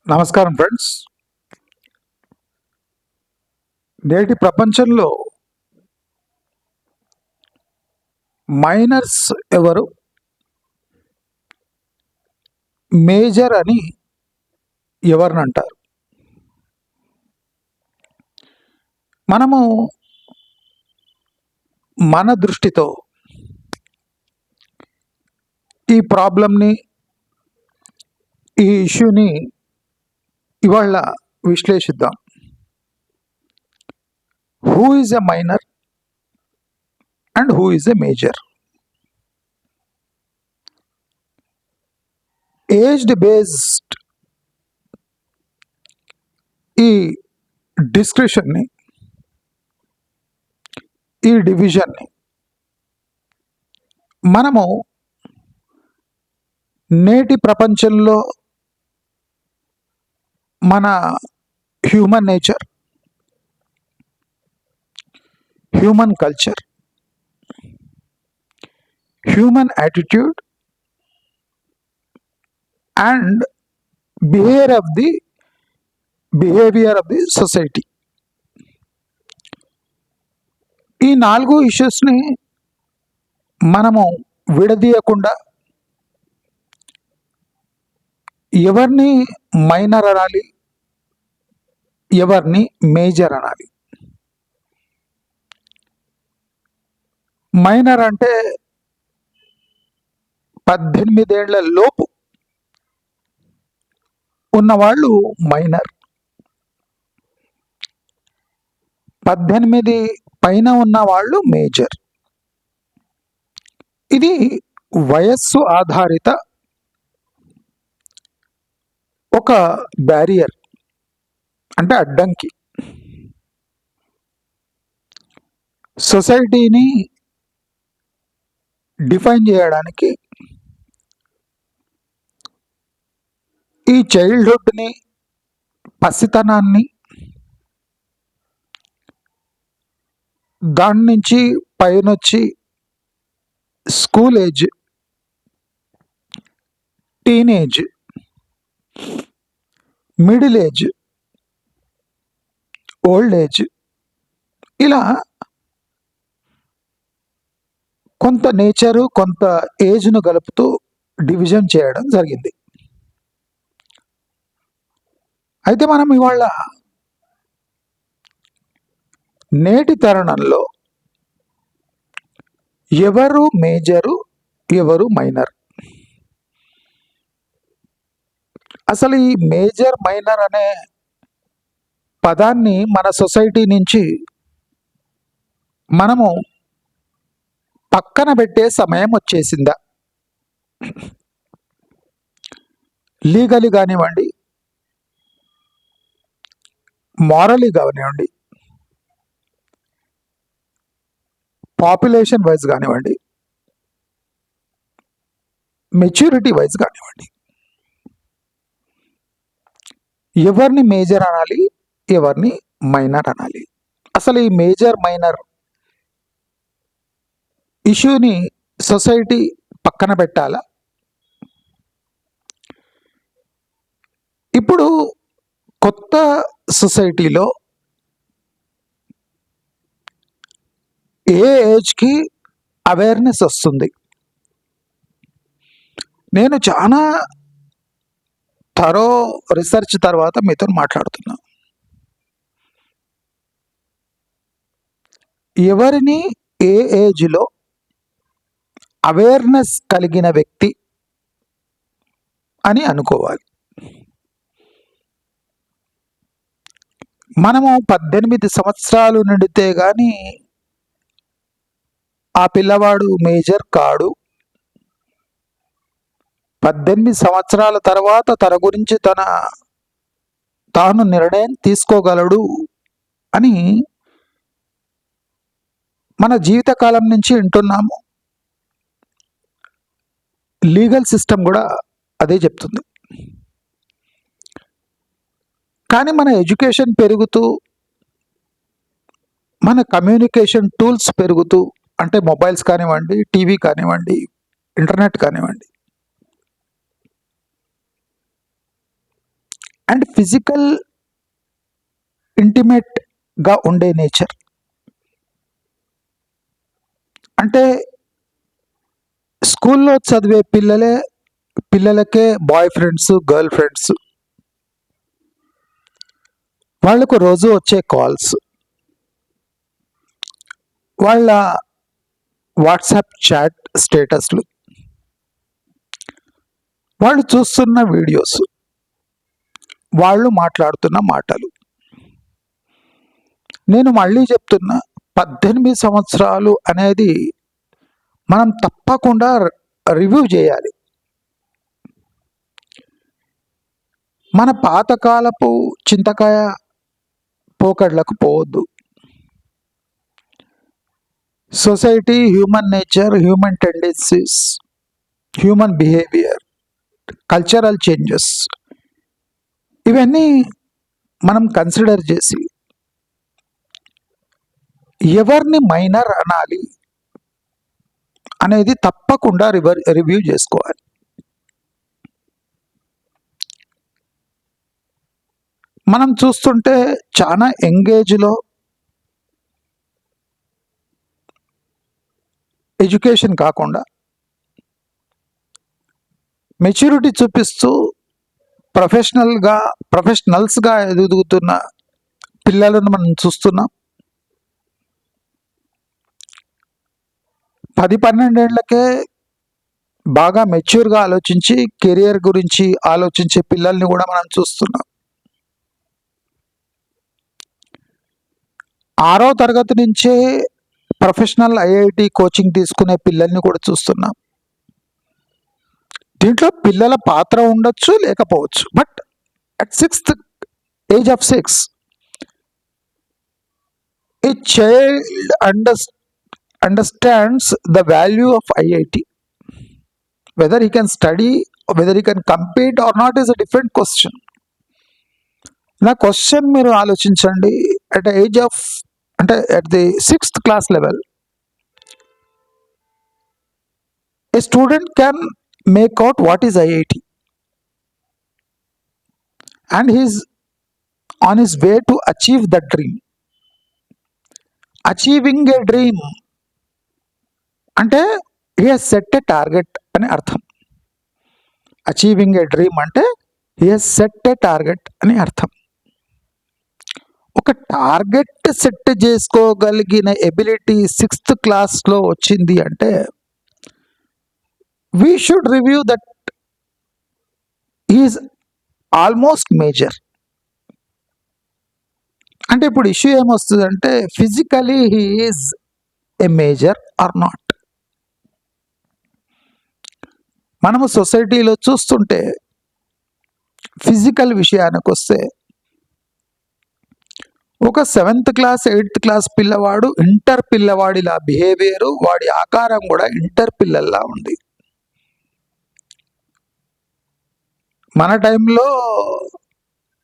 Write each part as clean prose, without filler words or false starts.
నమస్కారం ఫ్రెండ్స్. నేటి ప్రపంచంలో మైనర్స్ ఎవరు, మేజర్ అని ఎవరిని అంటారు? మనము మన దృష్టితో ఈ ప్రాబ్లంని, ఈ ఇష్యూని ఇవాళ విశ్లేషిద్దాం. Who is a minor and who is a major? Aged based ఈ డిస్క్రిప్షన్ని, ఈ డివిజన్ని మనము నేటి ప్రపంచంలో మన human nature, human culture, human attitude and behaviour of the society, ఈ 4 ఇష్యూస్ని మనము విడదీయకుండా ఎవరిని మైనర్ అనాలి, ఎవరిని మేజర్ అనాలి? మైనర్ అంటే 18 ఏళ్ల లోపు ఉన్నవాళ్ళు మైనర్, 18 పైన ఉన్నవాళ్ళు మేజర్. ఇది వయస్సు ఆధారిత ఒక బ్యారియర్, అంటే అడ్డంకి. సొసైటీని డిఫైన్ చేయడానికి ఈ చైల్డ్హుడ్ని, పసితనాన్ని, దాని నుంచి పైనొచ్చి school age, teenage, middle age, old age, ఇలా కొంత నేచరు, కొంత ఏజ్ను కలుపుతూ డివిజన్ చేయడం జరిగింది. అయితే మనం ఇవాళ నేటి తరుణంలో ఎవరు మేజరు, ఎవరు మైనర్? అసలు ఈ మేజర్ మైనర్ అనే పదాన్ని మన సొసైటీ నుంచి మనము పక్కన పెట్టే సమయం వచ్చేసిందా? లీగలీ కానివ్వండి, మారలీ కానివ్వండి, పాపులేషన్ వైజ్ కానివ్వండి, మెచ్యూరిటీ వైజ్ కానివ్వండి, ఎవరిని మేజర్ అనాలి, ఎవరిని మైనర్ అనాలి? అసలు ఈ మేజర్ మైనర్ ఇష్యూని సొసైటీ పక్కన పెట్టాలా? ఇప్పుడు కొత్త సొసైటీలో ఏ ఏజ్కి అవేర్నెస్ వస్తుంది? నేను చాలా థరో రీసెర్చ్ తర్వాత మీతో మాట్లాడుతున్నా. ఎవరిని ఏ ఏజ్లో అవేర్నెస్ కలిగిన వ్యక్తి అని అనుకోవాలి? మనము 18 సంవత్సరాలు నిండితే కానీ ఆ పిల్లవాడు మేజర్ కాడు. 18 సంవత్సరాల తర్వాత తన గురించి తాను నిర్ణయం తీసుకోగలడు అని మన జీవితకాలం నుంచి వింటున్నాము. లీగల్ సిస్టమ్ కూడా అదే చెప్తుంది. కానీ మన ఎడ్యుకేషన్ పెరుగుతూ, మన కమ్యూనికేషన్ టూల్స్ పెరుగుతూ, అంటే మొబైల్స్ కానివ్వండి, టీవీ కానివ్వండి, ఇంటర్నెట్ కానివ్వండి, అండ్ ఫిజికల్ ఇంటిమేట్గా ఉండే నేచర్. అంటే స్కూల్లో చదివే పిల్లలకే బాయ్ ఫ్రెండ్స్, గర్ల్ ఫ్రెండ్స్, వాళ్ళకు రోజు వచ్చే కాల్స్, వాళ్ళ వాట్సాప్ చాట్ స్టేటస్లు, వాళ్ళు చూస్తున్న వీడియోస్, వాళ్ళు మాట్లాడుతున్న మాటలు. నేను మళ్ళీ చెప్తున్నా, 18 సంవత్సరాలు అనేది మనం తప్పకుండా రివ్యూ చేయాలి. మన పాతకాలపు చింతకాయ పోకడ్లకు పోవద్దు. Society, human nature, human tendencies, human behaviour, cultural changes, ఇవన్నీ మనం కన్సిడర్ చేసి ఎవరిని మైనర్ అనాలి అనేది తప్పకుండా రివ్యూ చేసుకోవాలి. మనం చూస్తుంటే చాలా ఎంగేజ్లో ఎడ్యుకేషన్ కాకుండా మెచ్యూరిటీ చూపిస్తూ ప్రొఫెషనల్స్గా ఎదుగుతున్న పిల్లలను మనం చూస్తున్నాం. 10-12 ఏళ్లకే బాగా మెచ్యూర్గా ఆలోచించి కెరియర్ గురించి ఆలోచించే పిల్లల్ని కూడా మనం చూస్తున్నాం. 6వ తరగతి నుంచే ప్రొఫెషనల్ ఐఐటి కోచింగ్ తీసుకునే పిల్లల్ని కూడా చూస్తున్నాం. దీంట్లో పిల్లల పాత్ర ఉండొచ్చు, లేకపోవచ్చు. But at 6th age of 6, a child understands the value of IIT. Whether he can study or whether he can compete or not is a different question. నా క్వశ్చన్ మీరు ఆలోచించండి. At the 6th class level, a student can make out what is IIT, and he is on his way to achieve that dream. Achieving A dream అంటే he has set a target అని అర్థం. Achieving ఏ dream అంటే he has set a target అని అర్థం. ఒక target set చేసుకోగలిగిన ability 6th క్లాస్లో వచ్చింది అంటే we should review that he is almost major. అంటే ఇప్పుడు ఇష్యూ ఏమొస్తుందంటే physically he is a major or not. మనము సొసైటీలో చూస్తుంటే ఫిజికల్ విషయానికి వస్తే ఒక 7th క్లాస్ 8th క్లాస్ పిల్లవాడు ఇంటర్ పిల్లవాడిలా బిహేవియరు, వాడి ఆకారం కూడా ఇంటర్ పిల్లల్లా ఉంది. మన టైంలో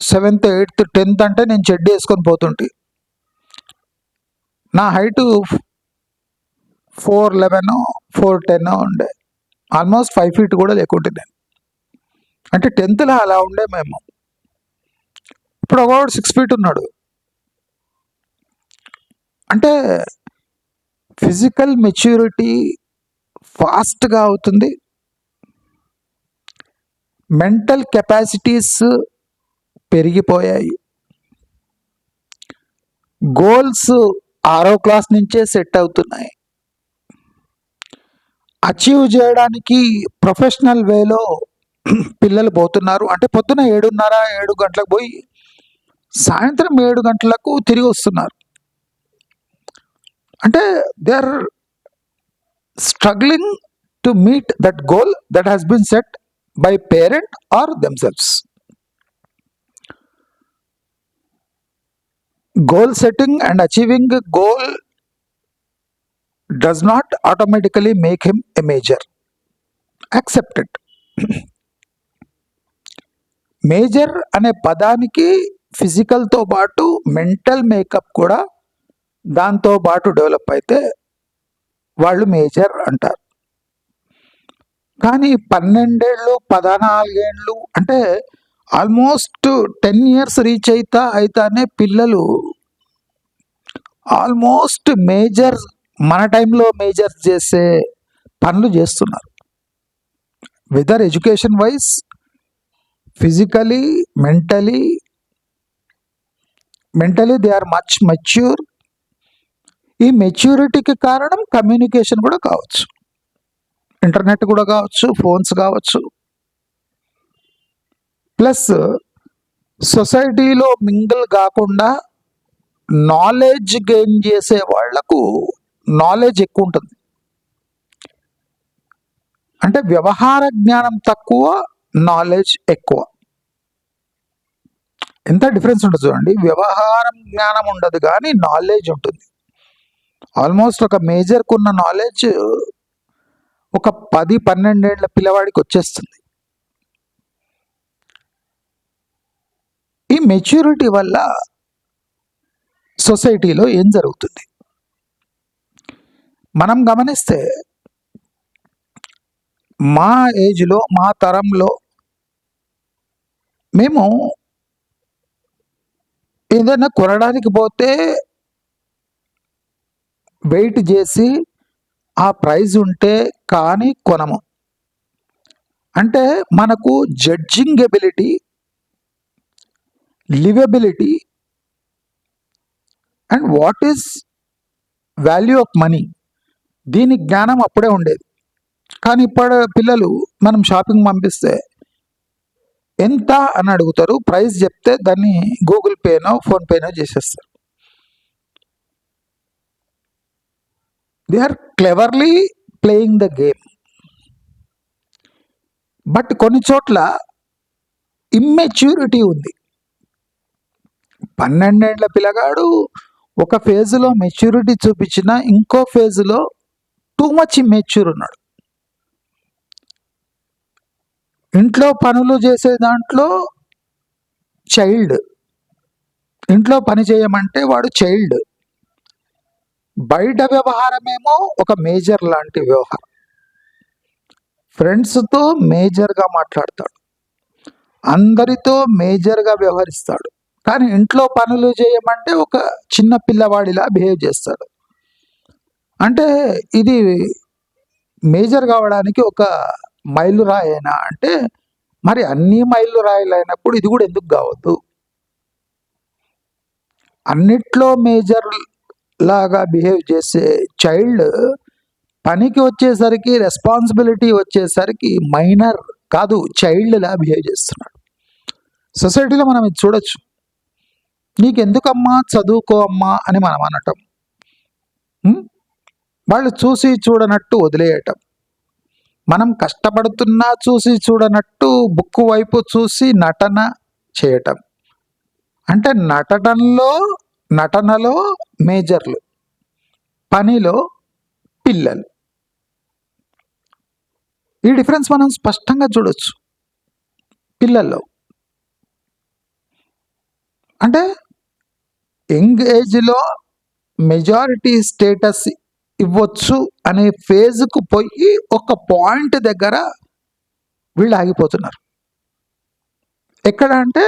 7th 8th 10th అంటే నేను చెడ్డీ వేసుకొని పోతుంటే నా హైటు 4'11" 4'10" ఉండే. ఆల్మోస్ట్ 5 feet కూడా లేకుంటే నేను. అంటే 10thలో అలా ఉండే మేము. ఇప్పుడు ఒకవాడు 6 feet ఉన్నాడు. అంటే ఫిజికల్ మెచ్యూరిటీ ఫాస్ట్గా అవుతుంది. మెంటల్ కెపాసిటీస్ పెరిగిపోయాయి. గోల్స్ 6వ క్లాస్ నుంచే సెట్ అవుతున్నాయి. అచీవ్ చేయడానికి ప్రొఫెషనల్ వేలో పిల్లలు పోతున్నారు. అంటే పొద్దున 7:30 7 గంటలకు పోయి సాయంత్రం 7 గంటలకు తిరిగి వస్తున్నారు. అంటే they are struggling to meet that goal that has been set by parent or themselves. Goal setting and achieving a goal does not automatically make him a major. Accept it. Major అనే పదానికి ఫిజికల్తో పాటు mental makeup కూడా దాంతో పాటు develop అయితే వాళ్ళు major అంటారు. కానీ 12 ఏళ్ళు 14 ఏళ్ళు అంటే ఆల్మోస్ట్ 10 ఇయర్స్ రీచ్ అయితానే పిల్లలు ఆల్మోస్ట్ మన టైంలో మేజర్ చేసే పనులు చేస్తున్నారు. Whether education wise, physically, mentally they are much mature. ఈ మెచ్యూరిటీకి కారణం కమ్యూనికేషన్ కూడా కావచ్చు, ఇంటర్నెట్ కూడా కావచ్చు, ఫోన్స్ కావచ్చు. ప్లస్ సొసైటీలో మింగిల్ కాకుండా నాలెడ్జ్ గెయిన్ చేసే వాళ్లకు నాలెడ్జ్ ఎక్కువ ఉంటుంది. అంటే వ్యవహార జ్ఞానం తక్కువ, నాలెడ్జ్ ఎక్కువ. ఎంత డిఫరెన్స్ ఉంటుంది చూడండి. వ్యవహారం జ్ఞానం ఉండదు కానీ నాలెడ్జ్ ఉంటుంది. ఆల్మోస్ట్ ఒక మేజర్కు ఉన్న నాలెడ్జ్ ఒక 10-12 ఏళ్ల పిల్లవాడికి వచ్చేస్తుంది. ఈ మెచ్యూరిటీ వల్ల సొసైటీలో ఏం జరుగుతుంది మనం గమనిస్తే, మా ఏజ్లో, మా తరంలో మేము ఏదైనా కొనడానికి పోతే వెయిట్ చేసి ఆ ప్రైజ్ ఉంటే కానీ కొనము. అంటే మనకు judging ability, liveability and what is value of money, దీని జ్ఞానం అప్పుడే ఉండేది. కానీ ఇప్పుడు పిల్లలు మనం షాపింగ్ పంపిస్తే ఎంత అని అడుగుతారు, ప్రైస్ చెప్తే దాన్ని గూగుల్ పేనో ఫోన్పేనో చేసేస్తారు. They are cleverly playing the game. But కొన్ని చోట్ల ఇమ్మెచ్యూరిటీ ఉంది. 12 ఏళ్ల పిల్లగాడు ఒక ఫేజ్లో మెచ్యూరిటీ చూపించిన ఇంకో ఫేజ్లో టూ మచ్ ఇమ్మెచ్యూర్ ఉన్నాడు. ఇంట్లో పనులు చేసే దాంట్లో చైల్డ్, ఇంట్లో పని చేయమంటే వాడు చైల్డ్. బయట వ్యవహారమేమో ఒక మేజర్ లాంటి వ్యవహారం. ఫ్రెండ్స్తో మేజర్గా మాట్లాడతాడు, అందరితో మేజర్గా వ్యవహరిస్తాడు. కానీ ఇంట్లో పనులు చేయమంటే ఒక చిన్న పిల్లవాడిలా బిహేవ్ చేస్తాడు. అంటే ఇది మేజర్ కావడానికి ఒక మైలురాయేనా అంటే, మరి అన్ని మైలురాయిలు అయినప్పుడు ఇది కూడా ఎందుకు కావద్దు? అన్నిట్లో మేజర్ లాగా బిహేవ్ చేసే చైల్డ్ పనికి వచ్చేసరికి, రెస్పాన్సిబిలిటీ వచ్చేసరికి మైనర్ కాదు, చైల్డ్లా బిహేవ్ చేస్తున్నాడు. సొసైటీలో మనం ఇది చూడొచ్చు. నీకెందుకమ్మా, చదువుకో అమ్మా అని మనం అనటం, వాళ్ళు చూసి చూడనట్టు వదిలేయటం. మనం కష్టపడుతున్నా చూసి చూడనట్టు బుక్ వైపు చూసి నటన చేయటం. అంటే నటనలో మేజర్లు, పనిలో పిల్లలు. ఈ డిఫరెన్స్ మనం స్పష్టంగా చూడొచ్చు పిల్లల్లో. అంటే యంగ్ ఏజ్లో మెజారిటీ స్టేటస్ ఇవ్వచ్చు అనే ఫేజ్కు పోయి ఒక పాయింట్ దగ్గర వీళ్ళు ఆగిపోతున్నారు. ఎక్కడ అంటే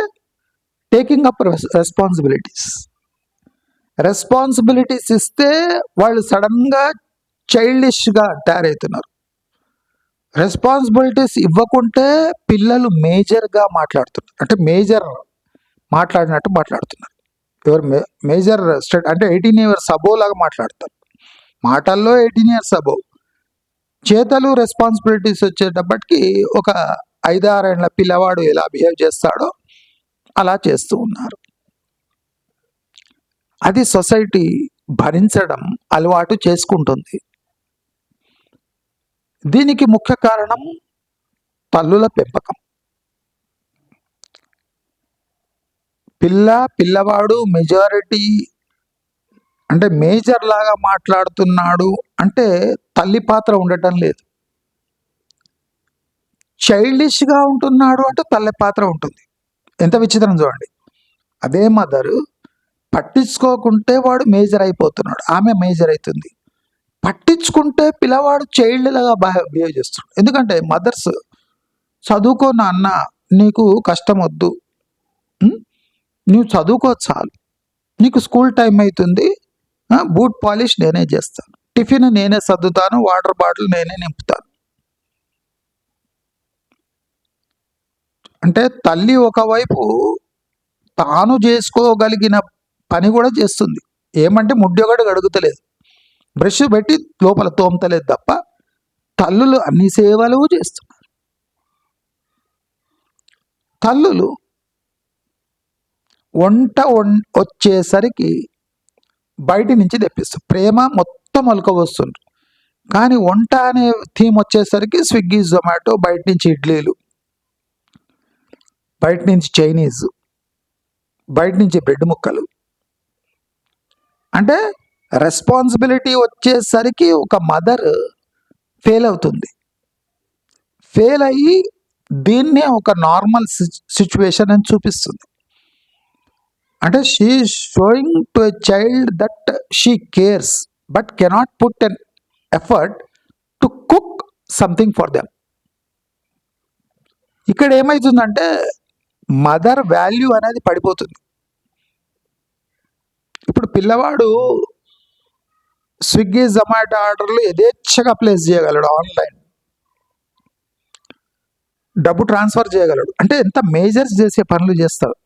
టేకింగ్ అప్ రెస్పాన్సిబిలిటీస్ ఇస్తే వాళ్ళు సడన్గా చైల్డిష్గా తయారవుతున్నారు. రెస్పాన్సిబిలిటీస్ ఇవ్వకుంటే పిల్లలు మేజర్గా మాట్లాడుతున్నారు. అంటే మేజర్ మాట్లాడినట్టు మాట్లాడుతున్నారు. ఎవరు మేజర్ స్టేట్ అంటే 18 ఇయర్స్ అబోవ్ లాగా మాట్లాడతారు. మాటల్లో 18 ఇయర్స్ అబోవ్, చేతలు రెస్పాన్సిబిలిటీస్ వచ్చేటప్పటికి ఒక 5-6 ఏళ్ల పిల్లవాడు ఎలా బిహేవ్ చేస్తాడో అలా చేస్తూ ఉన్నారు. అది సొసైటీ భరించడం అలవాటు చేసుకుంటుంది. దీనికి ముఖ్య కారణం తల్లుల పెంపకం. పిల్లవాడు మెజారిటీ అంటే మేజర్ లాగా మాట్లాడుతున్నాడు అంటే తల్లి పాత్ర ఉండటం లేదు. చైల్డిష్గా ఉంటున్నాడు అంటే తల్లి పాత్ర ఉంటుంది. ఎంత విచిత్రం చూడండి. అదే మదర్ పట్టించుకోకుంటే వాడు మేజర్ అయిపోతున్నాడు, ఆమె మేజర్ అవుతుంది. పట్టించుకుంటే పిల్లవాడు చైల్డ్ లాగా బిహేవ్ చేస్తున్నాడు. ఎందుకంటే మదర్స్ చదువుకో నాన్న నీకు కష్టం వద్దు, నువ్వు చదువుకో చాలు, నీకు స్కూల్ టైం అవుతుంది, బూట్ పాలిష్ నేనే చేస్తాను, టిఫిన్ నేనే సర్దుతాను, వాటర్ బాటిల్ నేనే నింపుతాను. అంటే తల్లి ఒకవైపు తాను చేసుకోగలిగిన పని కూడా చేస్తుంది. ఏమంటే ముడ్డి ఒకటి గడుగుతలేదు, బ్రష్ పెట్టి లోపల తోమతలేదు తప్ప తల్లులు అన్ని సేవలు చేస్తున్నారు. తల్లులు వంట వచ్చేసరికి బయట నుంచి తెప్పిస్తారు, ప్రేమ మొత్తం అలక వస్తుంది. కానీ వంట అనే థీమ్ వచ్చేసరికి స్విగ్గీ, జొమాటో, బయట నుంచి ఇడ్లీలు, బయట నుంచి చైనీస్, బయట నుంచి బ్రెడ్ ముక్కలు. అంటే రెస్పాన్సిబిలిటీ వచ్చేసరికి ఒక మదర్ ఫెయిల్ అవుతుంది. ఫెయిల్ అయ్యి దీన్నే ఒక నార్మల్ సిచ్యువేషన్ అని చూపిస్తుంది. అంటే she showing to a child that she cares but cannot put an effort to cook something for them. ఇక్కడ ఏమవుతుందంటే మదర్ వాల్యూ అనేది పడిపోతుంది. ఇప్పుడు పిల్లవాడు స్విగ్గీ, జొమాటో ఆర్డర్లు యథేచ్ఛగా ప్లేస్ చేయగలడు, ఆన్లైన్ డబ్బు ట్రాన్స్ఫర్ చేయగలడు. అంటే ఎంత మేజర్స్ చేసే పనులు చేస్తాడు.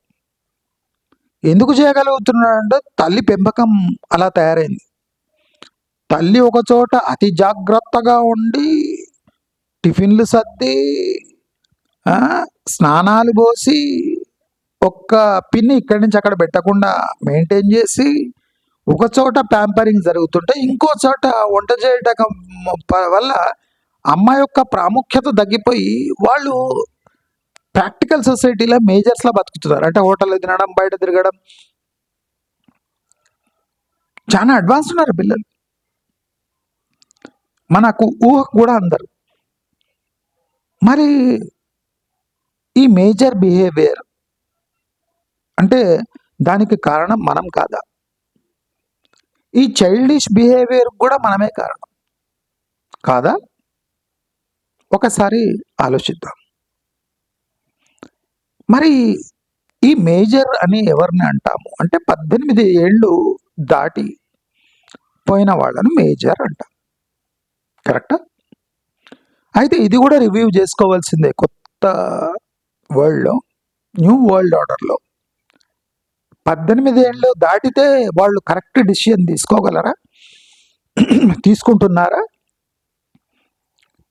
ఎందుకు చేయగలుగుతున్నాడంటే తల్లి పెంపకం అలా తయారైంది. తల్లి ఒక చోట అతి జాగ్రత్తగా ఉండి టిఫిన్లు సర్ది, స్నానాలు పోసి, ఒక్క పిన్ని ఇక్కడి నుంచి అక్కడ పెట్టకుండా మెయింటైన్ చేసి, ఒక చోట ప్యాంపరింగ్ జరుగుతుంటే ఇంకో చోట వంట చేయటం వల్ల అమ్మ యొక్క ప్రాముఖ్యత తగ్గిపోయి వాళ్ళు ప్రాక్టికల్ సొసైటీలో మేజర్స్లా బతుకుతున్నారు. అంటే హోటల్లో తినడం, బయట తిరగడం, చాలా అడ్వాన్స్ ఉన్నారు పిల్లలు, మనకు ఊహకు కూడా అందరు. మరి ఈ మేజర్ బిహేవియర్ అంటే దానికి కారణం మనం కాదా? ఈ చైల్డిష్ బిహేవియర్ కూడా మనమే కారణం కాదా? ఒకసారి ఆలోచిద్దాం. మరి ఈ మేజర్ అని ఎవరిని అంటాము అంటే 18 ఏళ్ళు దాటి పోయిన వాళ్ళను మేజర్ అంటాం. కరెక్టా? అయితే ఇది కూడా రివ్యూ చేసుకోవాల్సిందే. కొత్త వరల్డ్లో, న్యూ వరల్డ్ ఆర్డర్లో 18 ఏళ్ళు దాటితే వాళ్ళు కరెక్ట్ డిసిషన్ తీసుకోగలరా? తీసుకుంటున్నారా?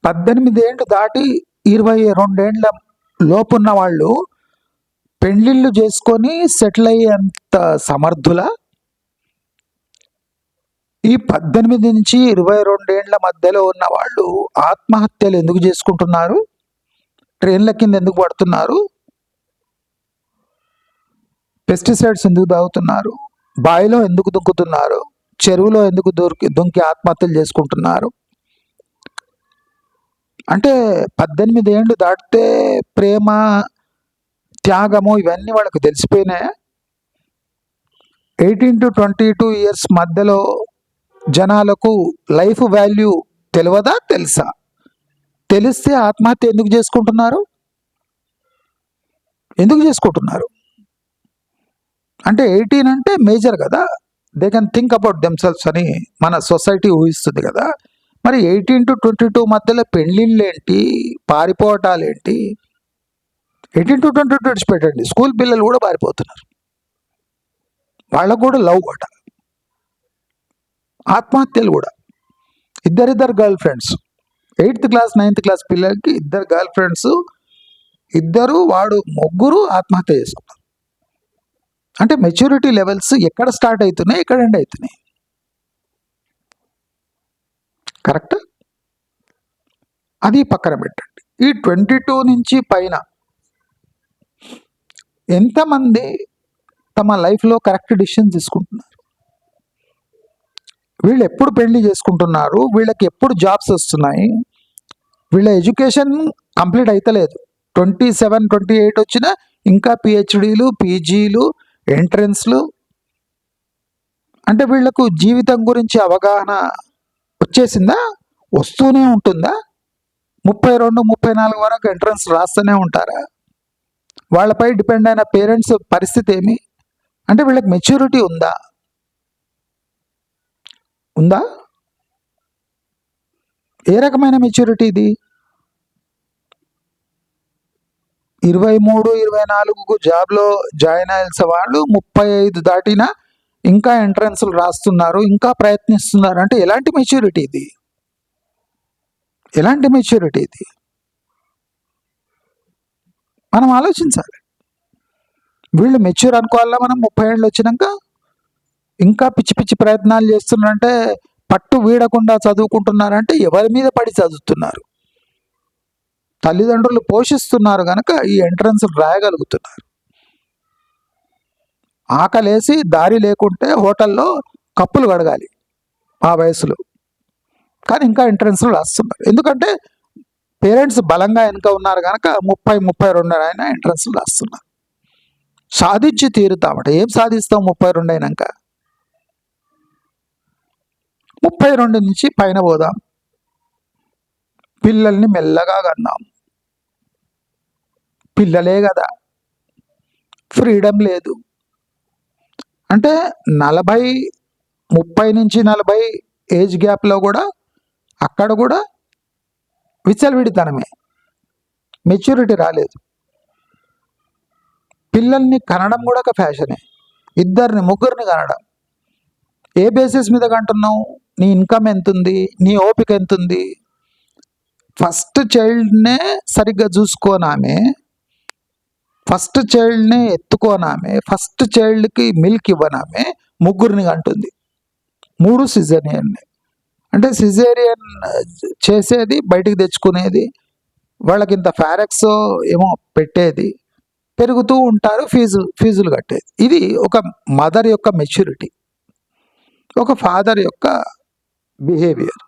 18 ఏళ్ళు దాటి 22 ఏళ్ళ లోపున్న వాళ్ళు పెళ్ళిళ్ళు చేసుకొని సెటిల్ అయ్యేంత సమర్థుల? ఈ 18 నుంచి 22 ఏళ్ల మధ్యలో ఉన్న వాళ్ళు ఆత్మహత్యలు ఎందుకు చేసుకుంటున్నారు? ట్రైన్ల కింద ఎందుకు పడుతున్నారు? పెస్టిసైడ్స్ ఎందుకు తాగుతున్నారు? బావిలో ఎందుకు దుంకుతున్నారు? చెరువులో ఎందుకు దుంకి ఆత్మహత్యలు చేసుకుంటున్నారు? అంటే 18 ఏళ్ళు దాటితే ప్రేమ, త్యాగము ఇవన్నీ వాళ్ళకు తెలిసిపోయినాయా? 18 to 22 ఇయర్స్ మధ్యలో జనాలకు లైఫ్ వాల్యూ తెలియదా? తెలుసా? తెలిస్తే ఆత్మహత్య ఎందుకు చేసుకుంటున్నారు? ఎందుకు చేసుకుంటున్నారు? అంటే 18 అంటే మేజర్ కదా, they can think about themselves అని మన సొసైటీ ఊహిస్తుంది కదా. మరి 18 to 22 మధ్యలో పెళ్ళిళ్ళు ఏంటి, పారిపోవటాలు ఏంటి? 18 to 22 విడిచిపెట్టండి, స్కూల్ పిల్లలు కూడా పారిపోతున్నారు, వాళ్ళకు కూడా లవ్ అట. ఆత్మహత్యలు కూడా ఇద్దరిద్దరు girl friends, 8th class 9th class పిల్లలకి 2 గర్ల్ ఫ్రెండ్స్, 2 వాడు 3 ఆత్మహత్య చేసుకున్నారు. అంటే మెచ్యూరిటీ లెవెల్స్ ఎక్కడ స్టార్ట్ అవుతున్నాయి, ఎక్కడ ఎండ్ అవుతున్నాయి? కరెక్ట్? అది పక్కన పెట్టండి. ఈ 22 నుంచి పైన ఎంతమంది తమ లైఫ్లో కరెక్ట్ డిసిషన్ తీసుకుంటున్నారు? వీళ్ళు ఎప్పుడు పెళ్లి చేసుకుంటున్నారు? వీళ్ళకి ఎప్పుడు జాబ్స్ వస్తున్నాయి? వీళ్ళ ఎడ్యుకేషన్ కంప్లీట్ అవుతలేదు, 27, 28 వచ్చినా ఇంకా పిహెచ్డీలు, పీజీలు, ఎంట్రన్స్లు. అంటే వీళ్లకు జీవితం గురించి అవగాహన వచ్చేసిందా? వస్తూనే ఉంటుందా? 32, 34 వరకు ఎంట్రన్స్ రాస్తూనే ఉంటారా? వాళ్ళపై డిపెండ్ అయిన పేరెంట్స్ పరిస్థితి ఏమి? అంటే వీళ్ళకి మెచ్యూరిటీ ఉందా? ఉందా? ఏ రకమైన మెచ్యూరిటీ ఇది? 23, 24కు జాబ్లో జాయిన్ అయ్యాల్సిన వాళ్ళు 35 దాటినా ఇంకా ఎంట్రన్స్లు రాస్తున్నారు, ఇంకా ప్రయత్నిస్తున్నారు. అంటే ఎలాంటి మెచ్యూరిటీ ఇది? ఎలాంటి మెచ్యూరిటీ ఇది? మనం ఆలోచించాలి. వీళ్ళు మెచ్యూర్ అనుకోవాలా మనం 30 ఏళ్ళు వచ్చినాక? ఇంకా పిచ్చి పిచ్చి ప్రయత్నాలు చేస్తున్నారంటే, పట్టు వీడకుండా చదువుకుంటున్నారంటే ఎవరి మీద పడి చదువుతున్నారు? తల్లిదండ్రులు పోషిస్తున్నారు కనుక ఈ ఎంట్రన్స్ రాయగలుగుతున్నారు. ఆకలేసి దారి లేకుంటే హోటల్లో కప్పులు కడగాలి ఆ వయసులో, కానీ ఇంకా ఎంట్రన్స్లు రాస్తున్నారు. ఎందుకంటే పేరెంట్స్ బలంగా వెనుక ఉన్నారు కనుక 30, 32 అయినా ఎంట్రన్స్లు రాస్తున్నారు. సాధించి తీరుతామట. ఏం సాధిస్తాం 32 అయినాక? 32 నుంచి పైన పోదాం. పిల్లల్ని మెల్లగా కన్నాం. పిల్లలే కదా, ఫ్రీడమ్ లేదు. అంటే 30 నుంచి 40 ఏజ్ గ్యాప్లో కూడా అక్కడ కూడా విచ్చలవిడితనమే, మెచ్యూరిటీ రాలేదు. పిల్లల్ని కనడం కూడా ఒక ఫ్యాషనే. 2, 3 కనడం. ఏ బేసిస్ మీద కంటున్నావు? నీ ఇన్కమ్ ఎంతుంది? నీ ఓపిక ఎంతుంది? ఫస్ట్ చైల్డ్నే సరిగ్గా చూసుకోనామే, ఫస్ట్ చైల్డ్నే ఎత్తుకోనామే, ఫస్ట్ చైల్డ్కి మిల్క్ ఇవ్వనామే 3 కంటుంది. 3 సిజేరియన్. అంటే సిజేరియన్ చేసేది, బయటికి తెచ్చుకునేది, వాళ్ళకి ఇంత ఫారెక్స్ ఏమో పెట్టేది, పెరుగుతూ ఉంటారు, ఫీజులు కట్టేది. ఇది ఒక మదర్ యొక్క మెచ్యూరిటీ, ఒక ఫాదర్ యొక్క బిహేవియర్.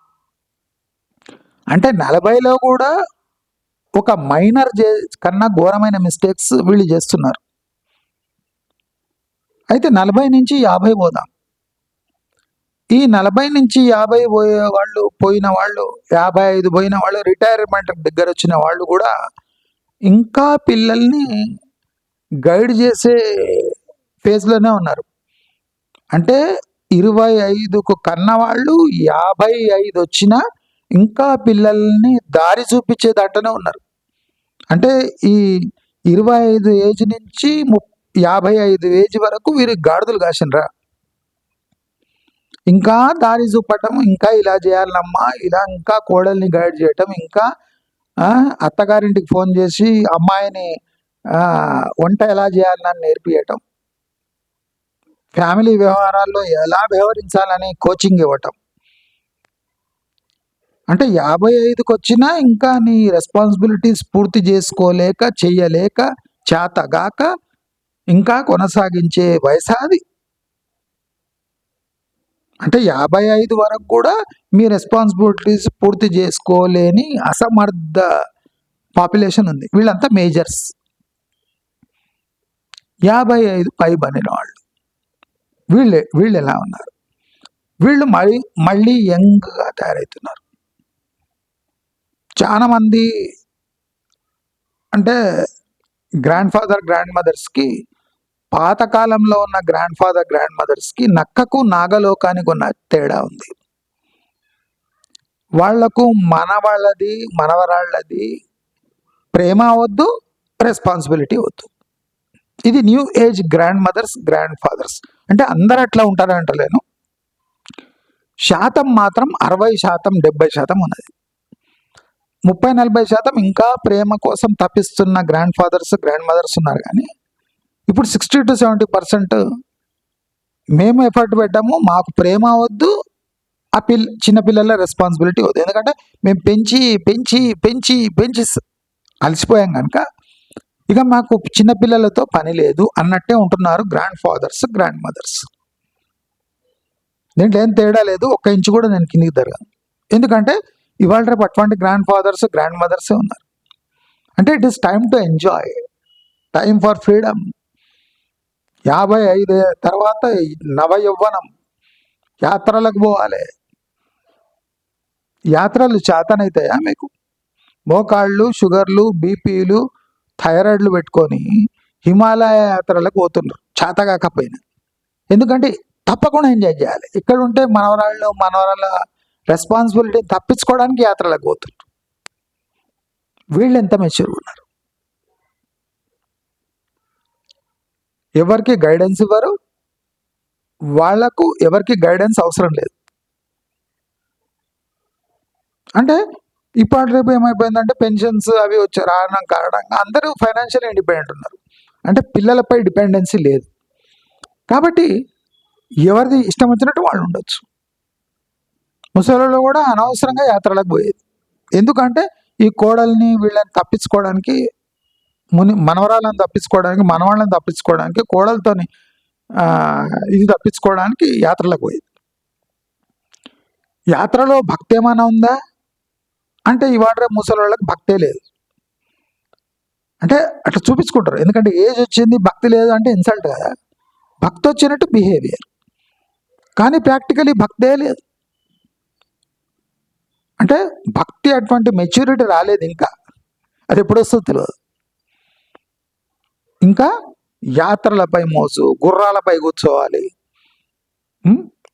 అంటే 40లో కూడా ఒక మైనర్ కన్నా ఘోరమైన మిస్టేక్స్ వీళ్ళు చేస్తున్నారు. అయితే 40 నుంచి 50 పోదాం. ఈ 40 నుంచి 50 పోయిన వాళ్ళు 55 పోయిన వాళ్ళు, రిటైర్మెంట్ దగ్గర వచ్చిన వాళ్ళు కూడా ఇంకా పిల్లల్ని గైడ్ చేసే ఫేజ్లోనే ఉన్నారు. అంటే 25కు కన్నవాళ్ళు 55 వచ్చినా ఇంకా పిల్లల్ని దారి చూపించే దాంట్లోనే ఉన్నారు. అంటే ఈ 25 ఏజ్ నుంచి 55 ఏజ్ వరకు వీరు గాడిదలు కాసినరా? ఇంకా దారి చూపటం, ఇంకా ఇలా చేయాలమ్మా, ఇలా ఇంకా కోడల్ని గైడ్ చేయటం, ఇంకా అత్తగారింటికి ఫోన్ చేసి అమ్మాయిని వంట ఎలా చేయాలని నేర్పియటం, ఫ్యామిలీ వ్యవహారాల్లో ఎలా వ్యవహరించాలని కోచింగ్ ఇవ్వటం. అంటే 55కి వచ్చినా ఇంకా నీ రెస్పాన్సిబిలిటీస్ పూర్తి చేసుకోలేక, చెయ్యలేక, చేతగాక ఇంకా కొనసాగించే వయసు అది. అంటే 55 వరకు కూడా మీ రెస్పాన్సిబిలిటీస్ పూర్తి చేసుకోలేని అసమర్థ పాపులేషన్ ఉంది. వీళ్ళంతా మేజర్స్. 55 పైబడిన వాళ్ళు వీళ్ళు ఎలా ఉన్నారు? వీళ్ళు మళ్ళీ యంగ్గా తయారవుతున్నారు. చాలామంది అంటే గ్రాండ్ ఫాదర్, గ్రాండ్ మదర్స్కి, పాతకాలంలో ఉన్న గ్రాండ్ ఫాదర్, గ్రాండ్ మదర్స్కి నక్కకు నాగలోకానికి ఉన్న తేడా ఉంది. వాళ్లకు మనవాళ్ళది, మనవరాళ్ళది ప్రేమ వద్దు, రెస్పాన్సిబిలిటీ వద్దు. ఇది new age grandmothers, grandfathers. అంటే అందరు అట్లా ఉంటారంటలేను, శాతం మాత్రం 60%, 70% ఉన్నది. 30-40% ఇంకా ప్రేమ కోసం తప్పిస్తున్న గ్రాండ్ ఫాదర్స్, గ్రాండ్ మదర్స్ ఉన్నారు. కానీ ఇప్పుడు 60-70% మేము ఎఫర్ట్ పెట్టాము, మాకు ప్రేమ వద్దు, ఆ చిన్నపిల్లల రెస్పాన్సిబిలిటీ వద్దు. ఎందుకంటే మేము పెంచి పెంచి పెంచి పెంచి అలసిపోయాం కనుక ఇక మాకు చిన్నపిల్లలతో పని లేదు అన్నట్టే ఉంటున్నారు గ్రాండ్ ఫాదర్స్, గ్రాండ్ మదర్స్. దీంట్లో ఏం తేడా లేదు, 1 ఇంచు కూడా నేను కిందికి జరగను. ఎందుకంటే ఇవాళ రేపు అటువంటి గ్రాండ్ ఫాదర్స్, గ్రాండ్ మదర్సే ఉన్నారు. అంటే it is time to enjoy, time for freedom. 55 తర్వాత నవ యవ్వనం, యాత్రలకు పోవాలి. యాత్రలు చేతనైతాయా మీకు? మోకాళ్ళు, షుగర్లు, బీపీలు, థైరాయిడ్లు పెట్టుకొని హిమాలయ యాత్రలకు పోతున్నారు చేత కాకపోయినా. ఎందుకంటే తప్పకుండా ఎంజాయ్ చేయాలి. ఇక్కడ ఉంటే మనవరాళ్ళ రెస్పాన్సిబిలిటీ తప్పించుకోవడానికి యాత్రలకు పోతున్నారు. వీళ్ళు ఎంత మెచ్యూర్ ఉన్నారు. ఎవరికి గైడెన్స్ ఇవ్వరు, వాళ్లకు ఎవరికి గైడెన్స్ అవసరం లేదు. అంటే ఇప్పటి రేపు ఏమైపోయిందంటే పెన్షన్స్ అవి వచ్చే రావడం కారణంగా అందరూ ఫైనాన్షియల్ ఇండిపెండెంట్ ఉన్నారు. అంటే పిల్లలపై డిపెండెన్సీ లేదు. కాబట్టి ఎవరిది ఇష్టం వచ్చినట్టు వాళ్ళు ఉండొచ్చు. ముసలిలో కూడా అనవసరంగా యాత్రలకు పోయేది. ఎందుకంటే ఈ కోడల్ని వీళ్ళని తప్పించుకోవడానికి, మనవరాలను తప్పించుకోవడానికి, మనవాళ్ళని తప్పించుకోవడానికి, కోడలతోని ఇది తప్పించుకోవడానికి యాత్రలకు పోయేది. యాత్రలో భక్తి ఏమైనా ఉందా అంటే ఇవాళ రేపు ముసలి వాళ్ళకి భక్తే లేదు. అంటే అట్లా చూపించుకుంటారు. ఎందుకంటే ఏజ్ వచ్చింది భక్తి లేదు అంటే ఇన్సల్ట్ కదా. భక్తి వచ్చినట్టు బిహేవియర్, కానీ ప్రాక్టికలీ భక్తే లేదు. అంటే భక్తి అటువంటి మెచ్యూరిటీ రాలేదు ఇంకా. అది ఎప్పుడు వస్తుందో తెలియదు. ఇంకా యాత్రలపై మోసు, గుర్రాలపై కూర్చోవాలి,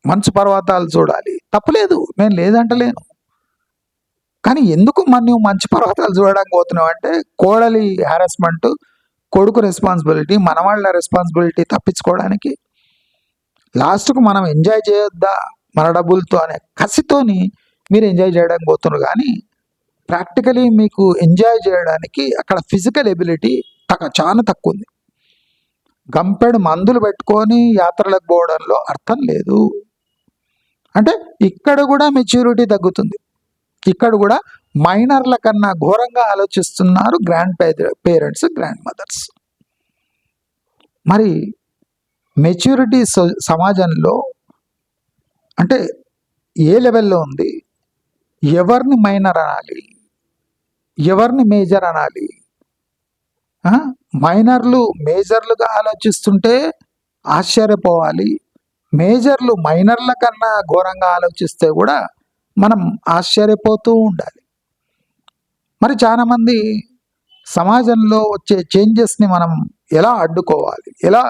మంచు పర్వతాలు చూడాలి, తప్పులేదు, నేను లేదంటలేను. కానీ ఎందుకు నువ్వు మంచు పర్వతాలు చూడడానికి పోతున్నావు అంటే కోడలి హారాస్మెంట్, కొడుకు రెస్పాన్సిబిలిటీ, మనవాళ్ళ రెస్పాన్సిబిలిటీ తప్పించుకోవడానికి. లాస్ట్కు మనం ఎంజాయ్ చేయొద్దా మన డబ్బులతో అనే కసితోని మీరు ఎంజాయ్ చేయడానికి పోతున్నారు. కానీ ప్రాక్టికలీ మీకు ఎంజాయ్ చేయడానికి అక్కడ ఫిజికల్ ఎబిలిటీ చాలా తక్కువ ఉంది. గంపెడు మందులు పెట్టుకొని యాత్రలకు పోవడంలో అర్థం లేదు. అంటే ఇక్కడ కూడా మెచ్యూరిటీ తగ్గుతుంది. ఇక్కడ కూడా మైనర్ల కన్నా ఘోరంగా ఆలోచిస్తున్నారు గ్రాండ్ పేరెంట్స్, గ్రాండ్ మదర్స్. మరి మెచ్యూరిటీ సమాజంలో అంటే ఏ లెవెల్లో ఉంది? ఎవరిని మైనర్ అనాలి, ఎవరిని మేజర్ అనాలి? మైనర్లు మేజర్లుగా ఆలోచిస్తుంటే ఆశ్చర్యపోవాలి. మేజర్లు మైనర్ల కన్నా ఘోరంగా ఆలోచిస్తే కూడా మనం ఆశ్చర్యపోతూ ఉండాలి. మరి చాలామంది సమాజంలో వచ్చే చేంజెస్ని మనం ఎలా అడ్డుకోవాలి? ఎలా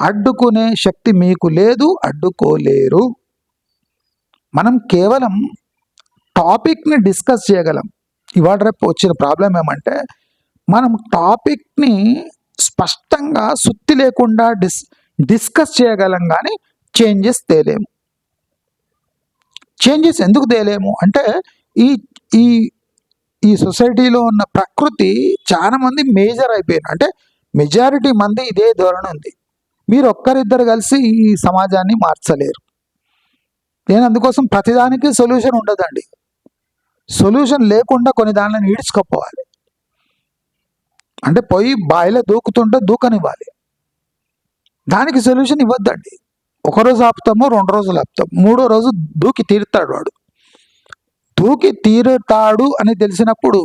అడ్డుకునే శక్తి మీకు లేదు, అడ్డుకోలేరు. మనం కేవలం టాపిక్ని డిస్కస్ చేయగలం. ఇవాళ రేపు వచ్చిన ప్రాబ్లం ఏమంటే మనం టాపిక్ని స్పష్టంగా సుత్తి లేకుండా డిస్కస్ చేయగలం, కానీ చేంజెస్ తేలేము. చేంజెస్ ఎందుకు తేలేము అంటే ఈ ఈ ఈ సొసైటీలో ఉన్న ప్రకృతి చాలా మంది మేజర్ అయిపోయినారు. అంటే మెజారిటీ మంది ఇదే ధోరణి ఉంది. మీరు ఒక్కరిద్దరు కలిసి ఈ సమాజాన్ని మార్చలేరు. నేను అందుకోసం ప్రతిదానికి సొల్యూషన్ ఉండదండి. సొల్యూషన్ లేకుండా కొన్ని దానిని ఈడ్చుకోపోవాలి. అంటే పోయి బాయిలో దూకుతుంటే దూకనివ్వాలి. దానికి సొల్యూషన్ ఇవ్వద్దండి. ఒకరోజు ఆపుతామో, 2 రోజులు ఆపుతాం, 3వ రోజు దూకి తీరుతాడు వాడు. దూకి తీరుతాడు అని తెలిసినప్పుడు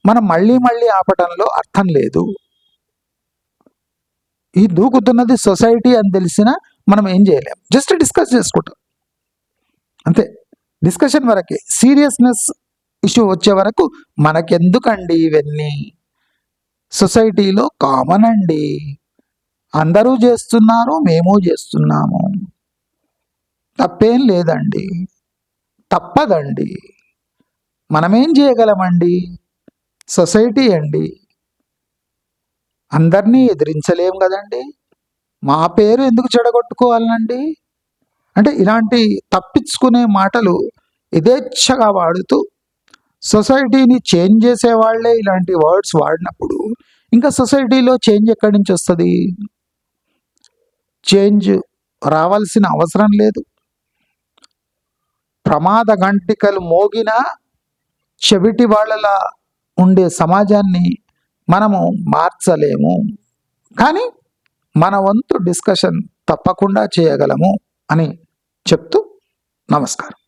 మనం మళ్ళీ మళ్ళీ ఆపటంలో అర్థం లేదు. ఈ దూకుతున్నది సొసైటీ అని తెలిసినా మనం ఏం చేయలేం, జస్ట్ డిస్కస్ చేసుకుంటాం అంతే. డిస్కషన్ వరకే. సీరియస్నెస్ ఇష్యూ వచ్చే వరకు మనకెందుకండి ఇవన్నీ? సొసైటీలో కామన్ అండి, అందరూ చేస్తున్నారు, మేము చేస్తున్నాము, తప్పేం లేదండి, తప్పదండి. మనమేం చేయగలమండి? సొసైటీ అండి, అందరినీ ఎదిరించలేం కదండి. మా పేరు ఎందుకు చెడగొట్టుకోవాలండి? అంటే ఇలాంటి తప్పించుకునే మాటలు యథేచ్ఛగా వాడుతూ సొసైటీని చేంజ్ చేసే వాళ్ళే ఇలాంటి వర్డ్స్ వాడినప్పుడు ఇంకా సొసైటీలో చేంజ్ ఎక్కడి నుంచి వస్తుంది? చేంజ్ రావాల్సిన అవసరం లేదు. ప్రమాద గంటికలు మోగిన చెవిటి వాళ్ళలా ఉండే సమాజాన్ని మనము మార్చలేము, కానీ మన వంతు డిస్కషన్ తప్పకుండా చేయగలము అని చెప్తూ నమస్కారం.